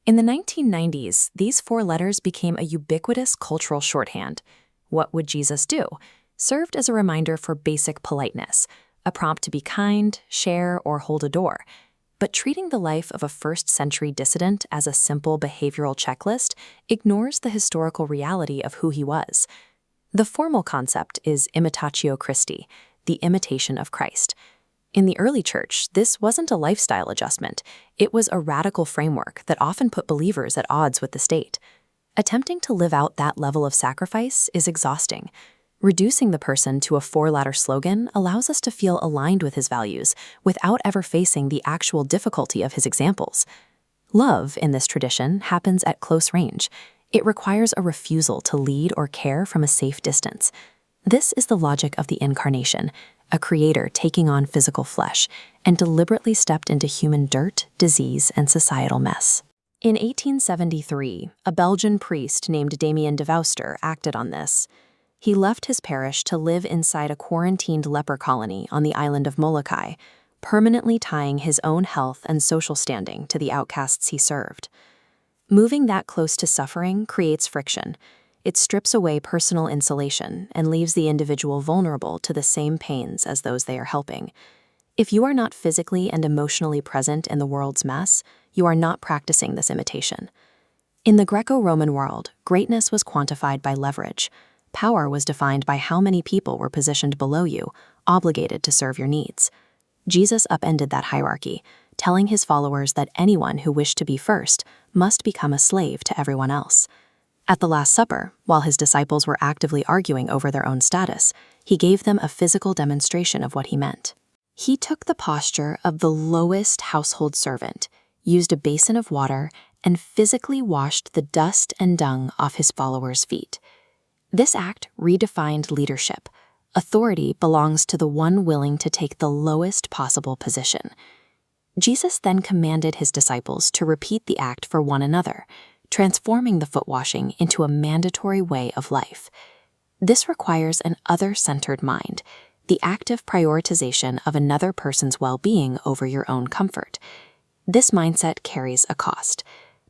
In the 1990s, these 4 letters became a ubiquitous cultural shorthand. What would Jesus do? Served as a reminder for basic politeness, a prompt to be kind, share, or hold a door. But treating the life of a first-century dissident as a simple behavioral checklist ignores the historical reality of who he was. The formal concept is Imitatio Christi, the imitation of Christ. In the early church, this wasn't a lifestyle adjustment. It was a radical framework that often put believers at odds with the state. Attempting to live out that level of sacrifice is exhausting. Reducing the person to a 4-letter slogan allows us to feel aligned with his values without ever facing the actual difficulty of his examples. Love, in this tradition, happens at close range. It requires a refusal to lead or care from a safe distance. This is the logic of the Incarnation, a creator taking on physical flesh, and deliberately stepped into human dirt, disease, and societal mess. In 1873, a Belgian priest named Damien de Veuster acted on this. He left his parish to live inside a quarantined leper colony on the island of Molokai, permanently tying his own health and social standing to the outcasts he served. Moving that close to suffering creates friction. It strips away personal insulation and leaves the individual vulnerable to the same pains as those they are helping. If you are not physically and emotionally present in the world's mess, you are not practicing this imitation. In the Greco-Roman world, greatness was quantified by leverage. Power was defined by how many people were positioned below you, obligated to serve your needs. Jesus upended that hierarchy, telling his followers that anyone who wished to be first must become a slave to everyone else. At the Last Supper, while his disciples were actively arguing over their own status, he gave them a physical demonstration of what he meant. He took the posture of the lowest household servant, used a basin of water, and physically washed the dust and dung off his followers' feet. This act redefined leadership. Authority belongs to the one willing to take the lowest possible position. Jesus then commanded his disciples to repeat the act for one another, transforming the foot washing into a mandatory way of life. This requires an other-centered mind, the active prioritization of another person's well-being over your own comfort. This mindset carries a cost.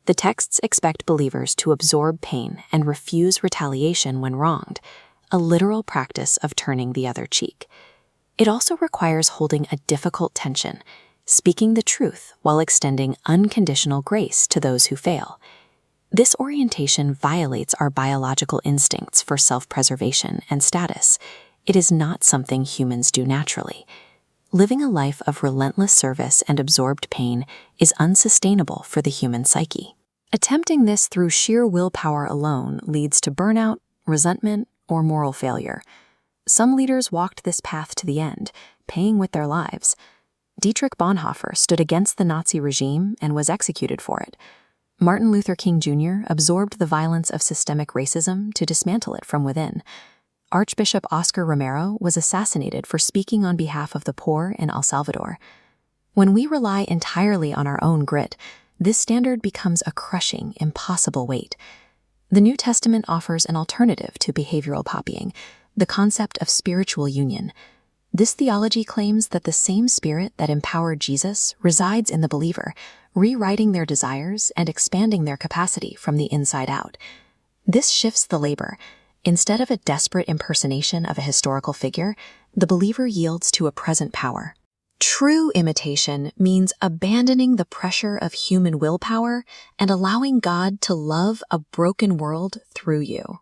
The texts expect believers to absorb pain and refuse retaliation when wronged, a literal practice of turning the other cheek. It also requires holding a difficult tension, speaking the truth while extending unconditional grace to those who fail. This orientation violates our biological instincts for self-preservation and status. It is not something humans do naturally. Living a life of relentless service and absorbed pain is unsustainable for the human psyche. Attempting this through sheer willpower alone leads to burnout, resentment, or moral failure. Some leaders walked this path to the end, paying with their lives. Dietrich Bonhoeffer stood against the Nazi regime and was executed for it. Martin Luther King Jr. absorbed the violence of systemic racism to dismantle it from within. Archbishop Oscar Romero was assassinated for speaking on behalf of the poor in El Salvador. When we rely entirely on our own grit, this standard becomes a crushing, impossible weight. The New Testament offers an alternative to behavioral copying, the concept of spiritual union. This theology claims that the same spirit that empowered Jesus resides in the believer, rewriting their desires and expanding their capacity from the inside out. This shifts the labor. Instead of a desperate impersonation of a historical figure, the believer yields to a present power. True imitation means abandoning the pressure of human willpower and allowing God to love a broken world through you.